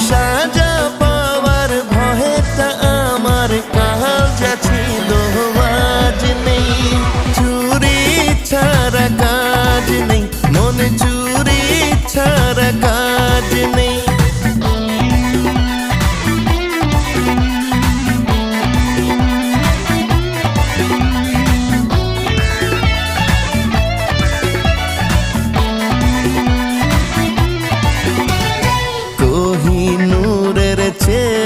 সাজা পাওয়ার ভয়েটা আমার কাল যা ছিল আজ নেই। চুরি ছাড়া কাজ নেই, মনে চুরি ছাড়া কাজ নেই। কোহিনূরের চেয়ে